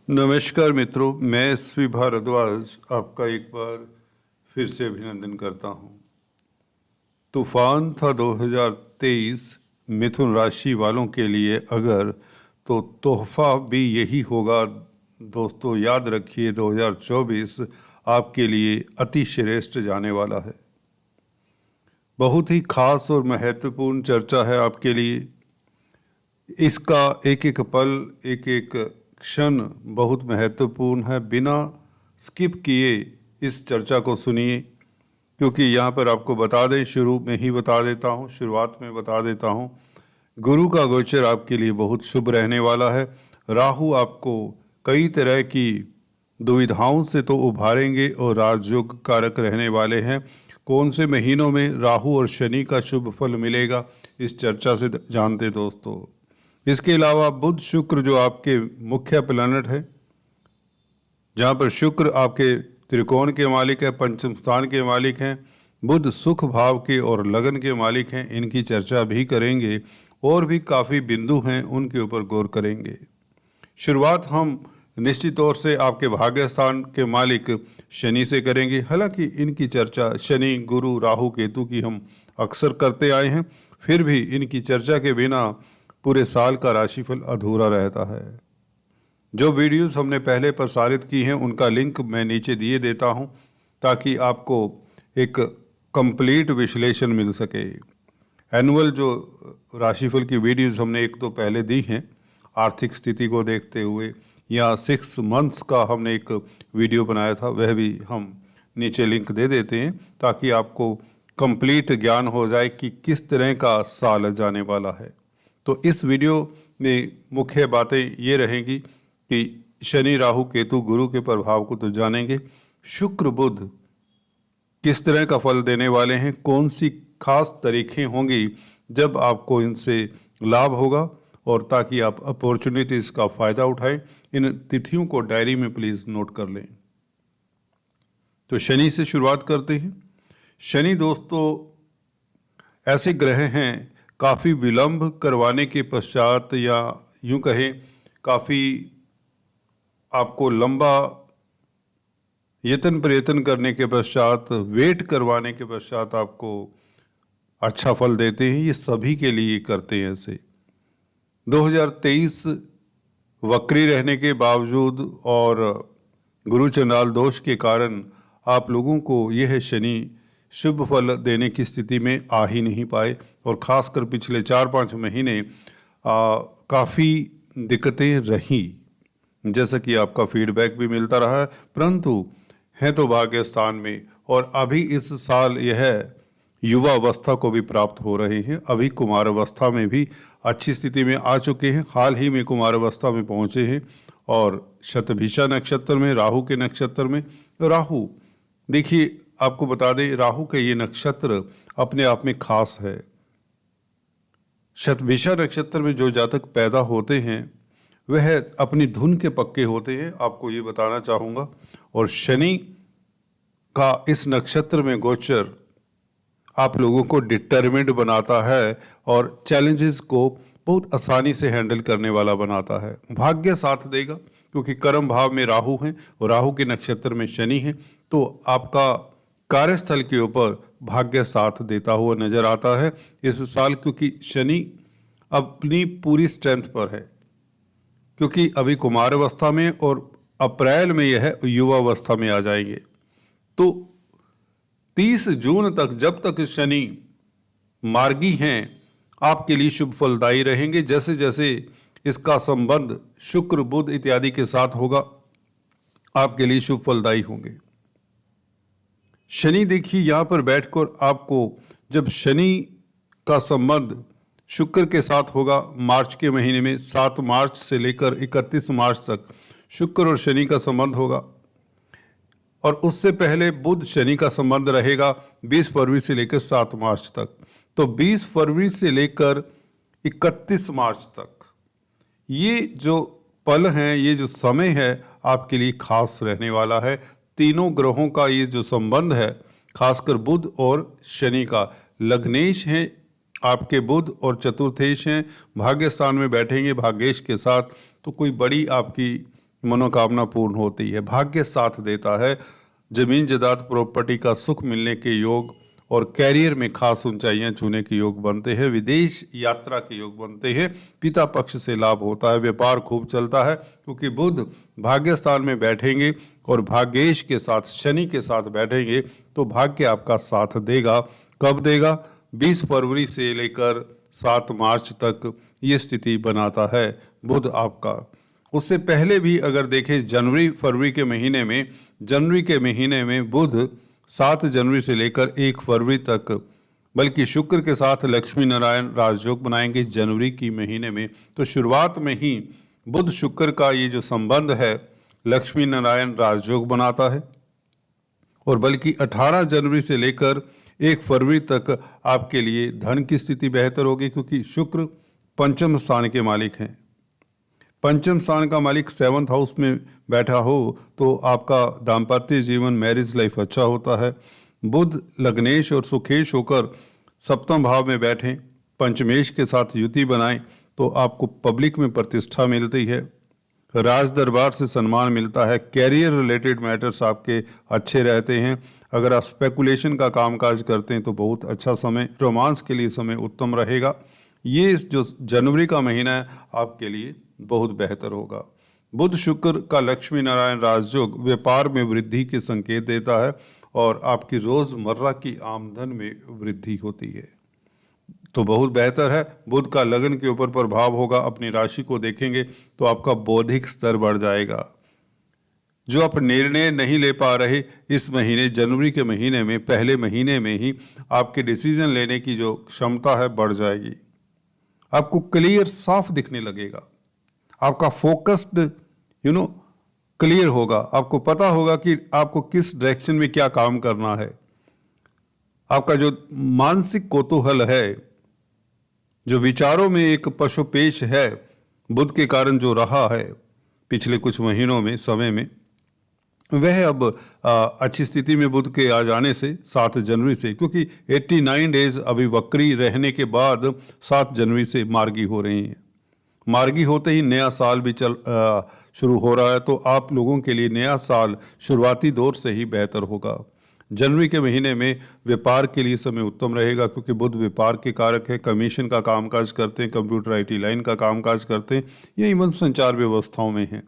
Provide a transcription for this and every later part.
नमस्कार मित्रों, मैं एसपी भारद्वाज आपका एक बार फिर से अभिनंदन करता हूं। तूफान था 2023 मिथुन राशि वालों के लिए अगर, तो तोहफा भी यही होगा। दोस्तों याद रखिए 2024 आपके लिए अति श्रेष्ठ जाने वाला है। बहुत ही खास और महत्वपूर्ण चर्चा है आपके लिए। इसका एक एक पल, एक एक क्षण बहुत महत्वपूर्ण है। बिना स्किप किए इस चर्चा को सुनिए, क्योंकि यहाँ पर आपको बता दें, शुरू में ही बता देता हूँ, शुरुआत में बता देता हूँ, गुरु का गोचर आपके लिए बहुत शुभ रहने वाला है। राहु आपको कई तरह की दुविधाओं से तो उभारेंगे और राजयोग कारक रहने वाले हैं। कौन से महीनों में राहु और शनि का शुभ फल मिलेगा, इस चर्चा से जानते दोस्तों। इसके अलावा बुध शुक्र जो आपके मुख्य प्लैनेट है, जहाँ पर शुक्र आपके त्रिकोण के मालिक है, पंचम स्थान के मालिक हैं। बुध सुख भाव के और लगन के मालिक हैं, इनकी चर्चा भी करेंगे। और भी काफ़ी बिंदु हैं, उनके ऊपर गौर करेंगे। शुरुआत हम निश्चित तौर से आपके भाग्य स्थान के मालिक शनि से करेंगे। हालांकि इनकी चर्चा शनि, गुरु, राहु, केतु की हम अक्सर करते आए हैं, फिर भी इनकी चर्चा के बिना पूरे साल का राशिफल अधूरा रहता है। जो वीडियोस हमने पहले प्रसारित की हैं उनका लिंक मैं नीचे दिए देता हूं, ताकि आपको एक कंप्लीट विश्लेषण मिल सके। एनुअल जो राशिफल की वीडियोस हमने एक तो पहले दी हैं आर्थिक स्थिति को देखते हुए, या 6 मंथ्स का हमने एक वीडियो बनाया था, वह भी हम नीचे लिंक दे देते हैं, ताकि आपको कंप्लीट ज्ञान हो जाए कि किस तरह का साल जाने वाला है। तो इस वीडियो में मुख्य बातें ये रहेंगी कि शनि, राहु, केतु, गुरु के प्रभाव को तो जानेंगे। शुक्र, बुध किस तरह का फल देने वाले हैं, कौन सी खास तरीकें होंगी जब आपको इनसे लाभ होगा, और ताकि आप अपॉर्चुनिटीज़ का फ़ायदा उठाएं। इन तिथियों को डायरी में प्लीज़ नोट कर लें। तो शनि से शुरुआत करते हैं। शनि दोस्तों ऐसे ग्रह हैं, काफ़ी विलंब करवाने के पश्चात, या यूं कहें काफ़ी आपको लंबा यत्न प्रयत्न करने के पश्चात, वेट करवाने के पश्चात आपको अच्छा फल देते हैं। ये सभी के लिए करते हैं ऐसे। 2023 वक्री रहने के बावजूद और गुरु चंडाल दोष के कारण आप लोगों को यह शनि शुभ फल देने की स्थिति में आ ही नहीं पाए, और ख़ासकर पिछले 4-5 महीने काफ़ी दिक्कतें रहीं, जैसा कि आपका फीडबैक भी मिलता रहा है। परंतु हैं तो भाग्य स्थान में, और अभी इस साल यह युवा अवस्था को भी प्राप्त हो रहे हैं। अभी कुमार अवस्था में भी अच्छी स्थिति में आ चुके हैं, हाल ही में कुमार अवस्था में पहुँचे हैं। और शतभिषा नक्षत्र में, राहु के नक्षत्र में, राहु देखिए आपको बता दें, राहु का ये नक्षत्र अपने आप में खास है। शतभिषा नक्षत्र में जो जातक पैदा होते हैं वह अपनी धुन के पक्के होते हैं, आपको ये बताना चाहूँगा। और शनि का इस नक्षत्र में गोचर आप लोगों को डिटरमिन्ड बनाता है और चैलेंजेस को बहुत आसानी से हैंडल करने वाला बनाता है। भाग्य साथ देगा, क्योंकि कर्म भाव में राहु हैं और राहु के नक्षत्र में शनि है, तो आपका कार्यस्थल के ऊपर भाग्य साथ देता हुआ नजर आता है इस साल। क्योंकि शनि अपनी पूरी स्ट्रेंथ पर है, क्योंकि अभी कुमार अवस्था में, और अप्रैल में यह युवा अवस्था में आ जाएंगे। तो 30 जून तक, जब तक शनि मार्गी हैं, आपके लिए शुभ फलदायी रहेंगे। जैसे जैसे इसका संबंध शुक्र, बुध इत्यादि के साथ होगा, आपके लिए शुभ फलदायी होंगे। शनि देखिए यहाँ पर बैठकर आपको, जब शनि का संबंध शुक्र के साथ होगा मार्च के महीने में, 7 मार्च से लेकर 31 मार्च तक शुक्र और शनि का संबंध होगा। और उससे पहले बुध शनि का संबंध रहेगा 20 फरवरी से लेकर 7 मार्च तक। तो 20 फरवरी से लेकर 31 मार्च तक ये जो पल हैं, ये जो समय है, आपके लिए खास रहने वाला है। तीनों ग्रहों का ये जो संबंध है, खासकर बुध और शनि का, लग्नेश हैं आपके बुध और चतुर्थेश हैं, भाग्य स्थान में बैठेंगे भाग्येश के साथ। तो कोई बड़ी आपकी मनोकामना पूर्ण होती है। भाग्य साथ देता है। जमीन जायदाद प्रॉपर्टी का सुख मिलने के योग और कैरियर में खास ऊंचाइयां छूने के योग बनते हैं। विदेश यात्रा के योग बनते हैं। पिता पक्ष से लाभ होता है। व्यापार खूब चलता है क्योंकि बुध भाग्य स्थान में बैठेंगे और भाग्येश के साथ शनि के साथ बैठेंगे तो भाग्य आपका साथ देगा। कब देगा? 20 फरवरी से लेकर 7 मार्च तक ये स्थिति बनाता है बुध आपका। उससे पहले भी अगर देखें जनवरी फरवरी के महीने में बुध 7 जनवरी से लेकर 1 फरवरी तक बल्कि शुक्र के साथ लक्ष्मी नारायण राजयोग बनाएंगे जनवरी की महीने में। तो शुरुआत में ही बुध शुक्र का ये जो संबंध है लक्ष्मी नारायण राजयोग बनाता है और बल्कि 18 जनवरी से लेकर 1 फरवरी तक आपके लिए धन की स्थिति बेहतर होगी क्योंकि शुक्र पंचम स्थान के मालिक हैं। पंचम स्थान का मालिक 7th हाउस में बैठा हो तो आपका दाम्पत्य जीवन मैरिज लाइफ अच्छा होता है। बुध लग्नेश और सुखेश होकर 7वें भाव में बैठें, पंचमेश के साथ युति बनाएं तो आपको पब्लिक में प्रतिष्ठा मिलती है। राज दरबार से सम्मान मिलता है। कैरियर रिलेटेड मैटर्स आपके अच्छे रहते हैं। अगर आप स्पेकुलेशन का कामकाज करते हैं तो बहुत अच्छा समय, रोमांस के लिए समय उत्तम रहेगा। ये जो जनवरी का महीना है आपके लिए बहुत बेहतर होगा। बुध शुक्र का लक्ष्मी नारायण राजयोग व्यापार में वृद्धि के संकेत देता है और आपकी रोजमर्रा की आमदन में वृद्धि होती है तो बहुत बेहतर है। बुध का लगन के ऊपर प्रभाव होगा। अपनी राशि को देखेंगे तो आपका बौद्धिक स्तर बढ़ जाएगा। जो आप निर्णय नहीं ले पा रहे इस महीने जनवरी के महीने में पहले महीने में ही आपके डिसीजन लेने की जो क्षमता है बढ़ जाएगी। आपको क्लियर साफ दिखने लगेगा। आपका फोकस्ड क्लियर होगा। आपको पता होगा कि आपको किस डायरेक्शन में क्या काम करना है। आपका जो मानसिक कौतूहल है, जो विचारों में एक पशुपेश है बुध के कारण जो रहा है पिछले कुछ महीनों में समय में, वह अब अच्छी स्थिति में बुध के आ जाने से 7 जनवरी से, क्योंकि 89 डेज अभी वक्री रहने के बाद 7 जनवरी से मार्गी हो रही हैं। मार्गी होते ही नया साल भी शुरू हो रहा है तो आप लोगों के लिए नया साल शुरुआती दौर से ही बेहतर होगा। जनवरी के महीने में व्यापार के लिए समय उत्तम रहेगा क्योंकि बुध व्यापार के कारक है। कमीशन का कामकाज करते हैं, कंप्यूटर IT लाइन का कामकाज करते हैं, ये इवन संचार व्यवस्थाओं में है,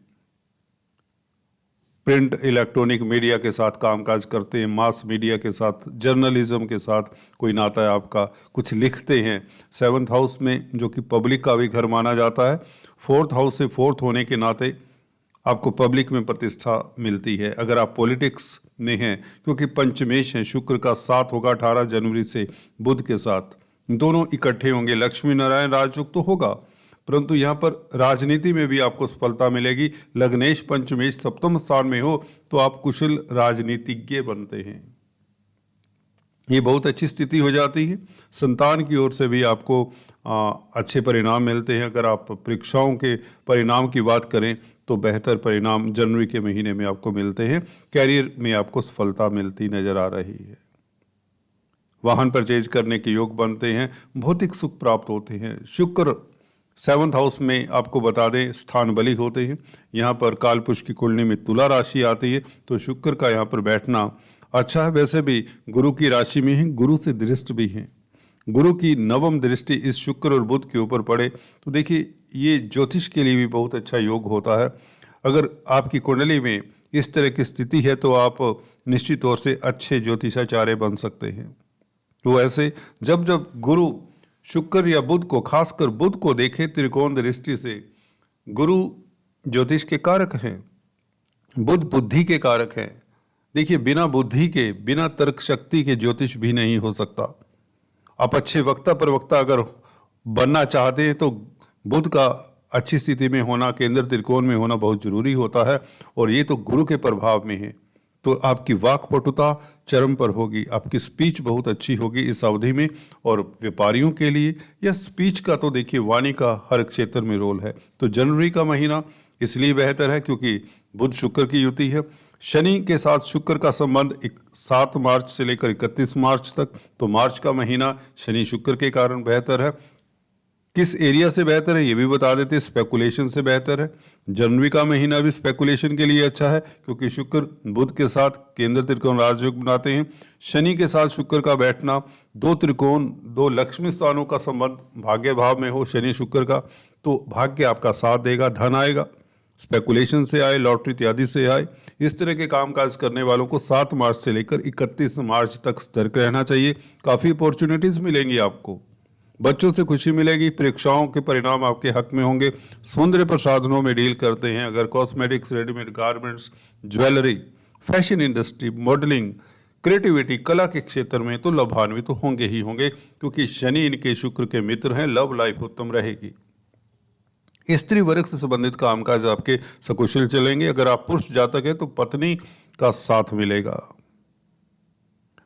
प्रिंट इलेक्ट्रॉनिक मीडिया के साथ कामकाज करते हैं, मास मीडिया के साथ, जर्नलिज्म के साथ कोई नाता है आपका, कुछ लिखते हैं। 7th हाउस में जो कि पब्लिक का भी घर माना जाता है, 4th हाउस से 4th होने के नाते आपको पब्लिक में प्रतिष्ठा मिलती है। अगर आप पॉलिटिक्स में हैं क्योंकि पंचमेश है, शुक्र का साथ होगा 18 जनवरी से बुध के साथ, दोनों इकट्ठे होंगे। लक्ष्मी नारायण राजयोग तो होगा परंतु यहाँ पर राजनीति में भी आपको सफलता मिलेगी। लग्नेश पंचमेश 7वें स्थान में हो तो आप कुशल राजनीतिज्ञ बनते हैं। ये बहुत अच्छी स्थिति हो जाती है। संतान की ओर से भी आपको अच्छे परिणाम मिलते हैं। अगर आप परीक्षाओं के परिणाम की बात करें तो बेहतर परिणाम जनवरी के महीने में आपको मिलते हैं। कैरियर में आपको सफलता मिलती नजर आ रही है। वाहन परचेज करने के योग बनते हैं। भौतिक सुख प्राप्त होते हैं। शुक्र 7th हाउस में आपको बता दें स्थान बली होते हैं। यहाँ पर कालपुरुष की कुंडली में तुला राशि आती है तो शुक्र का यहाँ पर बैठना अच्छा है। वैसे भी गुरु की राशि में है, गुरु से दृष्ट भी हैं। गुरु की 9वीं दृष्टि इस शुक्र और बुध के ऊपर पड़े तो देखिए ये ज्योतिष के लिए भी बहुत अच्छा योग होता है। अगर आपकी कुंडली में इस तरह की स्थिति है तो आप निश्चित तौर से अच्छे ज्योतिषाचार्य बन सकते हैं। तो ऐसे जब जब गुरु शुक्र या बुध को, खासकर बुध को देखे त्रिकोण दृष्टि से, गुरु ज्योतिष के कारक हैं, बुध बुद्धि के कारक हैं। देखिए बिना बुद्धि के, बिना तर्क शक्ति के ज्योतिष भी नहीं हो सकता। आप अच्छे वक्ता प्रवक्ता अगर बनना चाहते हैं तो बुध का अच्छी स्थिति में होना, केंद्र त्रिकोण में होना बहुत जरूरी होता है और ये तो गुरु के प्रभाव में है। तो आपकी वाक्पटुता चरम पर होगी, आपकी स्पीच बहुत अच्छी होगी इस अवधि में। और व्यापारियों के लिए यह स्पीच का तो देखिए वाणी का हर क्षेत्र में रोल है। तो जनवरी का महीना इसलिए बेहतर है क्योंकि बुध शुक्र की युति है। शनि के साथ शुक्र का संबंध 7 मार्च से लेकर 31 मार्च तक, तो मार्च का महीना शनि शुक्र के कारण बेहतर है। किस एरिया से बेहतर है ये भी बता देते हैं। स्पेकुलेशन से बेहतर है। जनवरी का महीना भी स्पेकुलेशन के लिए अच्छा है क्योंकि शुक्र बुध के साथ केंद्र त्रिकोण राजयोग बनाते हैं। शनि के साथ शुक्र का बैठना, दो त्रिकोण, दो लक्ष्मी स्थानों का संबंध भाग्य भाव में हो शनि शुक्र का, तो भाग्य आपका साथ देगा, धन आएगा। स्पेकुलेशन से आए, लॉटरी इत्यादि से आए, इस तरह के कामकाज करने वालों को 7 मार्च से लेकर 31 मार्च तक सतर्क रहना चाहिए। काफ़ी अपॉर्चुनिटीज़ मिलेंगी आपको। बच्चों से खुशी मिलेगी। परीक्षाओं के परिणाम आपके हक में होंगे। सौंदर्य प्रसाधनों में डील करते हैं, अगर cosmetics, readymade garments, jewellery, fashion industry, modelling, creativity, कला के क्षेत्र में तो लाभान्वित तो होंगे ही होंगे क्योंकि शनि इनके शुक्र के मित्र हैं। लव लाइफ उत्तम रहेगी। स्त्री वर्ग से संबंधित कामकाज आपके सकुशल चलेंगे। अगर आप पुरुष जातक हैं तो पत्नी का साथ मिलेगा।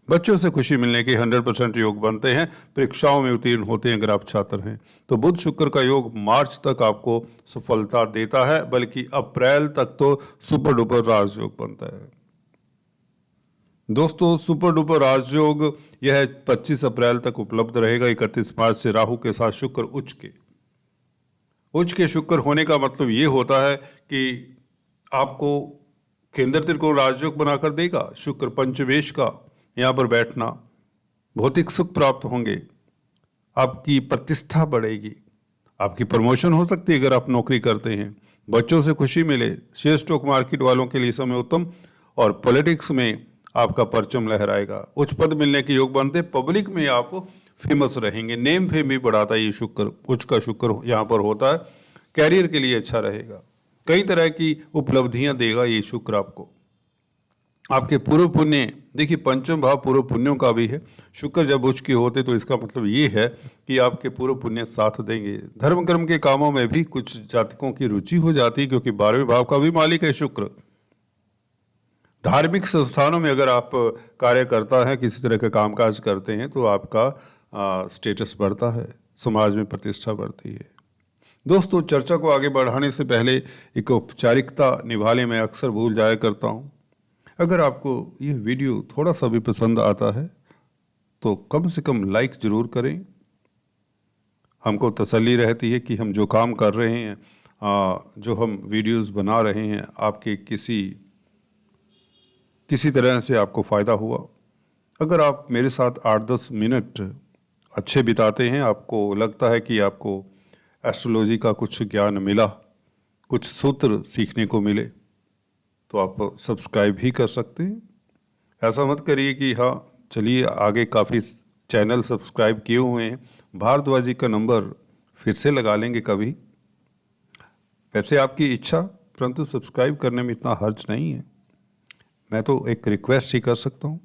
बच्चों से खुशी मिलने के 100% योग बनते हैं। परीक्षाओं में उत्तीर्ण होते हैं अगर आप छात्र हैं तो। बुध शुक्र का योग मार्च तक आपको सफलता देता है, बल्कि अप्रैल तक तो सुपर डुपर राजयोग बनता है। दोस्तों सुपर डुपर राजयोग यह 25 अप्रैल तक उपलब्ध रहेगा। 31 मार्च से राहु के साथ शुक्र उच्च के शुक्र होने का मतलब ये होता है कि आपको केंद्र त्रिकोण राजयोग बनाकर देगा। शुक्र पंचमेश का यहाँ पर बैठना, भौतिक सुख प्राप्त होंगे, आपकी प्रतिष्ठा बढ़ेगी, आपकी प्रमोशन हो सकती है अगर आप नौकरी करते हैं। बच्चों से खुशी मिले। शेयर स्टॉक मार्केट वालों के लिए समय उत्तम, और पॉलिटिक्स में आपका परचम लहराएगा। उच्च पद मिलने के योग बनते। पब्लिक में आप फेमस रहेंगे। नेम फेम भी बढ़ाता है ये शुक्र। उच्च का शुक्र यहाँ पर होता है। कैरियर के लिए अच्छा रहेगा। कई तरह की उपलब्धियां देगा ये शुक्र आपको। आपके पूर्व पुण्य, देखिए पंचम भाव पूर्व पुण्यों का भी है। शुक्र जब उच्च के होते तो इसका मतलब ये है कि आपके पूर्व पुण्य साथ देंगे। धर्म कर्म के कामों में भी कुछ जातकों की रुचि हो जाती है क्योंकि 12वें भाव का भी मालिक है शुक्र। धार्मिक संस्थानों में अगर आप कार्य करता है, किसी तरह का कामकाज करते हैं तो आपका स्टेटस बढ़ता है, समाज में प्रतिष्ठा बढ़ती है। दोस्तों चर्चा को आगे बढ़ाने से पहले एक औपचारिकता निभाने में अक्सर भूल जाया करता हूँ। अगर आपको ये वीडियो थोड़ा सा भी पसंद आता है तो कम से कम लाइक ज़रूर करें। हमको तसल्ली रहती है कि हम जो काम कर रहे हैं, जो हम वीडियोस बना रहे हैं, आपके किसी तरह से आपको फ़ायदा हुआ। अगर आप मेरे साथ 8-10 मिनट अच्छे बिताते हैं, आपको लगता है कि आपको एस्ट्रोलॉजी का कुछ ज्ञान मिला, कुछ सूत्र सीखने को मिले, तो आप सब्सक्राइब भी कर सकते हैं। ऐसा मत करिए कि हाँ चलिए आगे काफ़ी चैनल सब्सक्राइब किए हुए हैं, भारद्वाज जी का नंबर फिर से लगा लेंगे कभी। वैसे आपकी इच्छा, परंतु सब्सक्राइब करने में इतना हर्ज नहीं है। मैं तो एक रिक्वेस्ट ही कर सकता हूँ।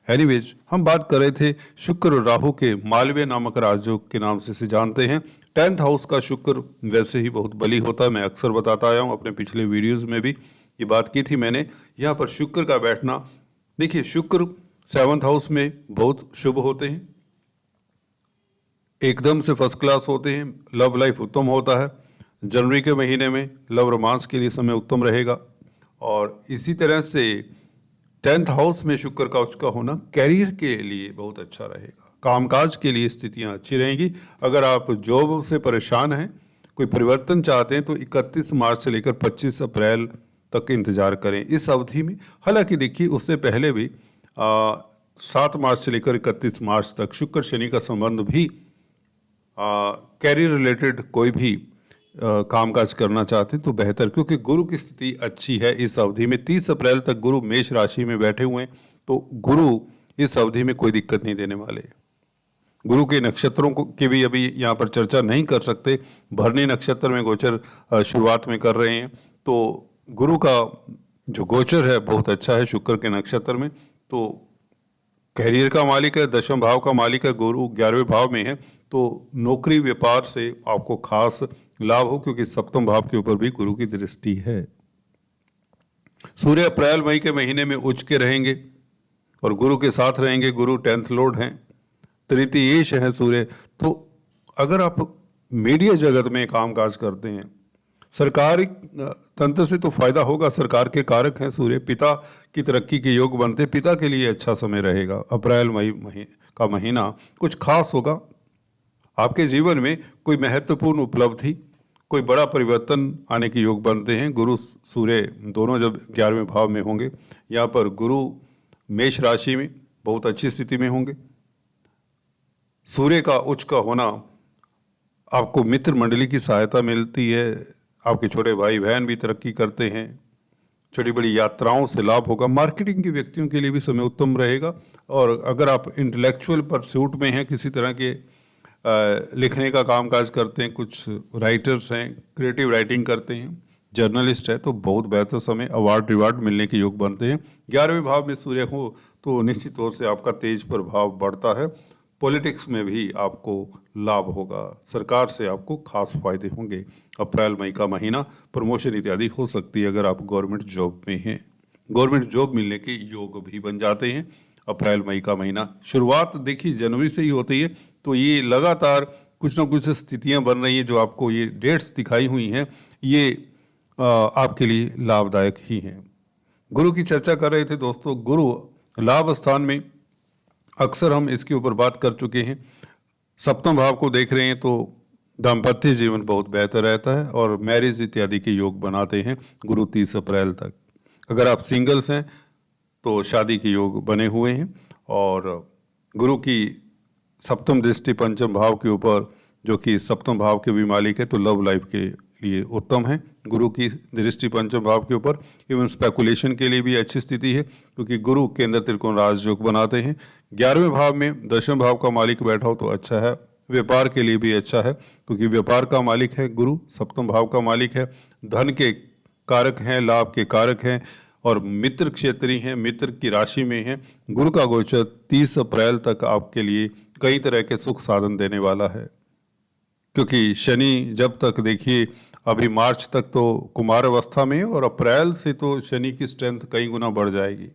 एनीवेज, हम बात कर रहे थे शुक्र और राहु के मालवीय नामक राजयोग के नाम से जानते हैं। 10th हाउस का शुक्र वैसे ही बहुत बली होता है। मैं अक्सर बताता आया हूँ, अपने पिछले वीडियोज़ में भी ये बात की थी मैंने। यहाँ पर शुक्र का बैठना, देखिए शुक्र 7th हाउस में बहुत शुभ होते हैं, एकदम से फर्स्ट क्लास होते हैं। लव लाइफ उत्तम होता है। जनवरी के महीने में लव रोमांस के लिए समय उत्तम रहेगा। और इसी तरह से 10th हाउस में शुक्र का उच्च का होना कैरियर के लिए बहुत अच्छा रहेगा। कामकाज के लिए स्थितियां अच्छी रहेंगी। अगर आप जॉब से परेशान हैं, कोई परिवर्तन चाहते हैं, तो 31 मार्च से लेकर 25 अप्रैल तक इंतजार करें इस अवधि में। हालांकि देखिए उससे पहले भी 7 मार्च से लेकर 31 मार्च तक शुक्र शनि का संबंध भी कैरियर रिलेटेड कोई भी कामकाज करना चाहते हैं तो बेहतर, क्योंकि गुरु की स्थिति अच्छी है इस अवधि में। 30 अप्रैल तक गुरु मेष राशि में बैठे हुए हैं, तो गुरु इस अवधि में कोई दिक्कत नहीं देने वाले। गुरु के नक्षत्रों को की भी अभी यहाँ पर चर्चा नहीं कर सकते। भरणी नक्षत्र में गोचर शुरुआत में कर रहे हैं, तो गुरु का जो गोचर है बहुत अच्छा है शुक्र के नक्षत्र में। तो कैरियर का मालिक है, 10वें भाव का मालिक है, गुरु 11वें भाव में है, तो नौकरी व्यापार से आपको खास लाभ हो, क्योंकि 7वें भाव के ऊपर भी गुरु की दृष्टि है। सूर्य अप्रैल मई के महीने में उच्च के रहेंगे और गुरु के साथ रहेंगे। गुरु 10th लॉर्ड हैं, तृतीयेश है सूर्य। तो अगर आप मीडिया जगत में कामकाज करते हैं, सरकारी तंत्र से तो फायदा होगा। सरकार के कारक हैं सूर्य, पिता की तरक्की के योग बनते। पिता के लिए अच्छा समय रहेगा। अप्रैल मई का महीना कुछ खास होगा। आपके जीवन में कोई महत्वपूर्ण उपलब्धि, कोई बड़ा परिवर्तन आने के योग बनते हैं। गुरु सूर्य दोनों जब 11वें भाव में होंगे, यहाँ पर गुरु मेष राशि में बहुत अच्छी स्थिति में होंगे। सूर्य का उच्च का होना, आपको मित्र मंडली की सहायता मिलती है, आपके छोटे भाई बहन भी तरक्की करते हैं, छोटी बड़ी यात्राओं से लाभ होगा। मार्केटिंग के व्यक्तियों के लिए भी समय उत्तम रहेगा। और अगर आप इंटेलेक्चुअल परस्यूट में हैं, किसी तरह के लिखने का कामकाज करते हैं, कुछ राइटर्स हैं, क्रिएटिव राइटिंग करते हैं, जर्नलिस्ट है, तो बहुत बेहतर समय, अवार्ड रिवार्ड मिलने के योग बनते हैं। 11वें भाव में सूर्य हो तो निश्चित तौर से आपका तेज प्रभाव बढ़ता है। पॉलिटिक्स में भी आपको लाभ होगा, सरकार से आपको खास फायदे होंगे। अप्रैल मई का महीना प्रमोशन इत्यादि हो सकती है अगर आप गवर्नमेंट जॉब में हैं। गवर्नमेंट जॉब मिलने के योग भी बन जाते हैं। अप्रैल मई का महीना शुरुआत देखिए जनवरी से ही होती है, तो ये लगातार कुछ ना कुछ स्थितियां बन रही हैं। जो आपको ये डेट्स दिखाई हुई हैं, ये आपके लिए लाभदायक ही हैं। गुरु की चर्चा कर रहे थे दोस्तों। गुरु लाभ स्थान में, अक्सर हम इसके ऊपर बात कर चुके हैं। सप्तम भाव को देख रहे हैं तो दाम्पत्य जीवन बहुत बेहतर रहता है और मैरिज इत्यादि के योग बनाते हैं गुरु 30 अप्रैल तक। अगर आप सिंगल्स हैं तो शादी के योग बने हुए हैं। और गुरु की सप्तम दृष्टि पंचम भाव के ऊपर, जो कि सप्तम भाव के भी मालिक है, तो लव लाइफ के लिए उत्तम है गुरु की दृष्टि पंचम भाव के ऊपर। इवन स्पेकुलेशन के लिए भी अच्छी स्थिति है, क्योंकि गुरु केंद्र त्रिकोण राजयोग बनाते हैं। 11वें भाव में दशम भाव का मालिक बैठा हो तो अच्छा है। व्यापार के लिए भी अच्छा है, क्योंकि व्यापार का मालिक है गुरु, सप्तम भाव का मालिक है, धन के कारक हैं, लाभ के कारक हैं, और मित्र क्षेत्रीय हैं, मित्र की राशि में हैं। गुरु का गोचर 30 अप्रैल तक आपके लिए कई तरह के सुख साधन देने वाला है, क्योंकि शनि जब तक देखिए अभी मार्च तक तो कुमार अवस्था में है, और अप्रैल से तो शनि की स्ट्रेंथ कई गुना बढ़ जाएगी।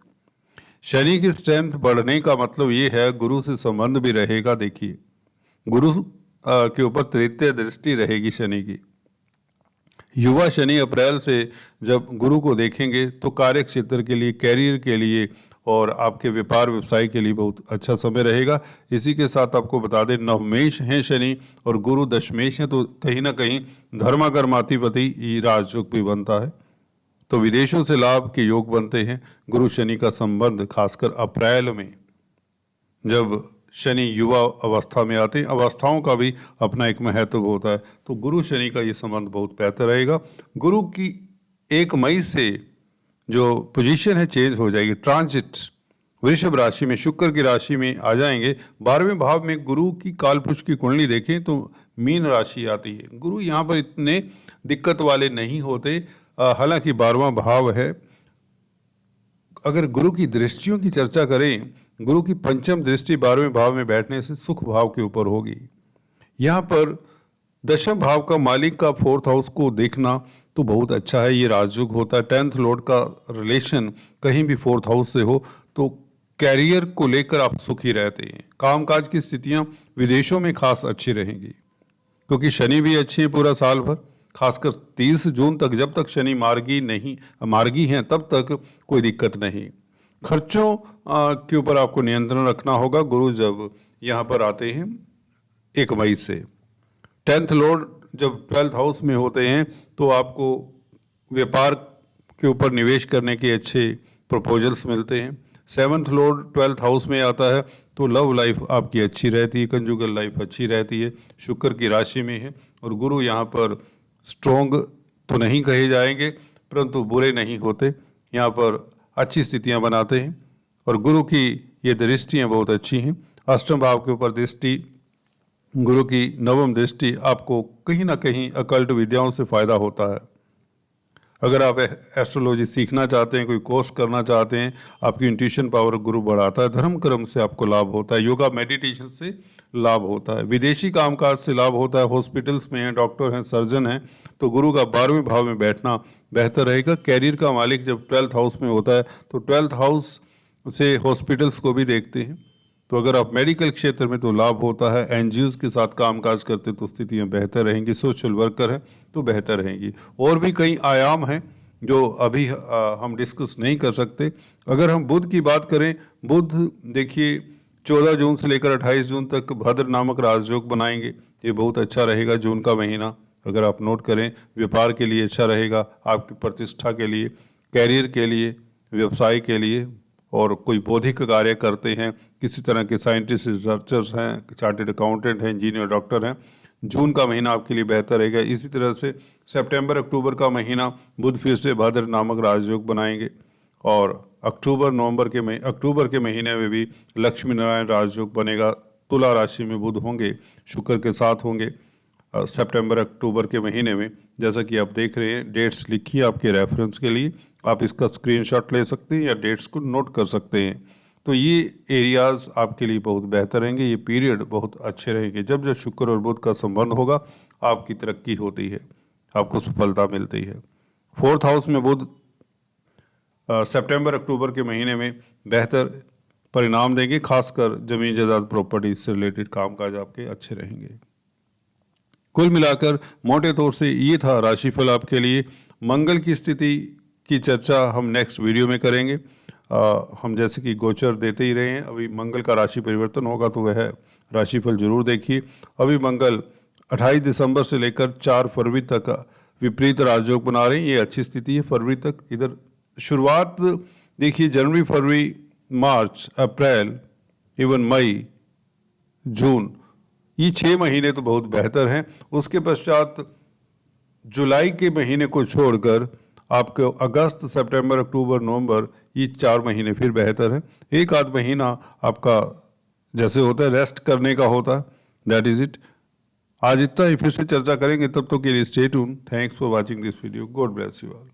शनि की स्ट्रेंथ बढ़ने का मतलब ये है गुरु से संबंध भी रहेगा। देखिए गुरु के ऊपर तृतीय दृष्टि रहेगी शनि की। युवा शनि अप्रैल से जब गुरु को देखेंगे तो कार्य क्षेत्र के लिए, कैरियर के लिए और आपके व्यापार व्यवसाय के लिए बहुत अच्छा समय रहेगा। इसी के साथ आपको बता दें, नवमेश हैं शनि और गुरु दशमेश हैं, तो कहीं ना कहीं धर्माकर्माधिपति राजयोग भी बनता है, तो विदेशों से लाभ के योग बनते हैं। गुरु शनि का संबंध खासकर अप्रैल में, जब शनि युवा अवस्था में आते हैं, अवस्थाओं का भी अपना एक महत्व होता है, तो गुरु शनि का ये संबंध बहुत बेहतर रहेगा। गुरु की 1 मई से जो पोजीशन है चेंज हो जाएगी। ट्रांजिट वृषभ राशि में, शुक्र की राशि में आ जाएंगे। 12वें भाव में गुरु की कालपुरुष की कुंडली देखें तो मीन राशि आती है। गुरु यहाँ पर इतने दिक्कत वाले नहीं होते, हालांकि 12वां भाव है। अगर गुरु की दृष्टियों की चर्चा करें, गुरु की पंचम दृष्टि 12वें भाव में बैठने से सुख भाव के ऊपर होगी। यहाँ पर दशम भाव का मालिक का 4th हाउस को देखना तो बहुत अच्छा है, ये राजयोग होता है। 10th लॉर्ड का रिलेशन कहीं भी 4th हाउस से हो तो कैरियर को लेकर आप सुखी रहते हैं। कामकाज की स्थितियां विदेशों में खास अच्छी रहेंगी, क्योंकि शनि भी अच्छी है पूरा साल भर। खासकर 30 जून तक, जब तक शनि मार्गी हैं तब तक कोई दिक्कत नहीं। खर्चों के ऊपर आपको नियंत्रण रखना होगा। गुरु जब यहाँ पर आते हैं 1 मई से, 10th लॉर्ड जब 12th हाउस में होते हैं तो आपको व्यापार के ऊपर निवेश करने के अच्छे प्रपोजल्स मिलते हैं। 7th लॉर्ड 12th हाउस में आता है तो लव लाइफ आपकी अच्छी रहती है, कंजुगल लाइफ अच्छी रहती है। शुक्र की राशि में है और गुरु यहाँ पर स्ट्रॉन्ग तो नहीं कहे जाएंगे, परंतु बुरे नहीं होते, यहाँ पर अच्छी स्थितियाँ बनाते हैं। और गुरु की ये दृष्टियाँ बहुत अच्छी हैं। अष्टम भाव के ऊपर दृष्टि, गुरु की 9वीं दृष्टि, आपको कहीं ना कहीं अकल्ट विद्याओं से फायदा होता है। अगर आप एस्ट्रोलॉजी सीखना चाहते हैं, कोई कोर्स करना चाहते हैं, आपकी इंट्यूशन पावर गुरु बढ़ाता है। धर्म कर्म से आपको लाभ होता है, योगा मेडिटेशन से लाभ होता है, विदेशी कामकाज से लाभ होता है। हॉस्पिटल्स में हैं, डॉक्टर हैं, सर्जन हैं, तो गुरु का 12वें भाव में बैठना बेहतर रहेगा। कैरियर का मालिक जब 12th हाउस में होता है तो 12th हाउस से हॉस्पिटल्स को भी देखते हैं, तो अगर आप मेडिकल क्षेत्र में तो लाभ होता है। एनजीओज के साथ कामकाज करते तो स्थितियां बेहतर रहेंगी। सोशल वर्कर हैं तो बेहतर रहेंगी। और भी कई आयाम हैं जो अभी हम डिस्कस नहीं कर सकते। अगर हम बुध की बात करें, बुध देखिए 14 जून से लेकर 28 जून तक भद्र नामक राजयोग बनाएंगे। ये बहुत अच्छा रहेगा जून का महीना, अगर आप नोट करें। व्यापार के लिए अच्छा रहेगा, आपकी प्रतिष्ठा के लिए, कैरियर के लिए, व्यवसाय के लिए, और कोई बौद्धिक कार्य करते हैं, किसी तरह के साइंटिस्ट, रिसर्चर्स हैं, चार्टेड अकाउंटेंट हैं, इंजीनियर, डॉक्टर हैं, जून का महीना आपके लिए बेहतर रहेगा। इसी तरह से सितंबर अक्टूबर का महीना बुध फिर से भद्र नामक राजयोग बनाएंगे, और अक्टूबर के महीने में भी लक्ष्मी नारायण राजयोग बनेगा। तुला राशि में बुध होंगे, शुक्र के साथ होंगे सितंबर अक्टूबर के महीने में। जैसा कि आप देख रहे हैं, डेट्स लिखी है आपके रेफरेंस के लिए, आप इसका स्क्रीनशॉट ले सकते हैं या डेट्स को नोट कर सकते हैं। तो ये एरियाज़ आपके लिए बहुत बेहतर रहेंगे, ये पीरियड बहुत अच्छे रहेंगे। जब जब शुक्र और बुध का संबंध होगा, आपकी तरक्की होती है, आपको सफलता मिलती है। 4th हाउस में बुध सितंबर अक्टूबर के महीने में बेहतर परिणाम देंगे, खासकर जमीन जायदाद प्रॉपर्टी से रिलेटेड कामकाज आपके अच्छे रहेंगे। कुल मिलाकर मोटे तौर से ये था राशिफल आपके लिए। मंगल की स्थिति की चर्चा हम नेक्स्ट वीडियो में करेंगे। हम जैसे कि गोचर देते ही रहे हैं, अभी मंगल का राशि परिवर्तन होगा तो वह राशिफल जरूर देखिए। अभी मंगल 28 दिसंबर से लेकर 4 फरवरी तक विपरीत राजयोग बना रहे हैं, ये अच्छी स्थिति है। फरवरी तक इधर शुरुआत देखिए, जनवरी, फरवरी, मार्च, अप्रैल, इवन मई, जून, ये 6 महीने तो बहुत बेहतर हैं। उसके पश्चात जुलाई के महीने को छोड़कर आपको अगस्त, सितंबर, अक्टूबर, नवंबर, ये 4 महीने फिर बेहतर हैं। एक आध महीना आपका जैसे होता है रेस्ट करने का होता है, दैट इज इट। आज इतना ही, फिर से चर्चा करेंगे, तब तक के लिए stay tune. Thanks for watching this video. God bless you all.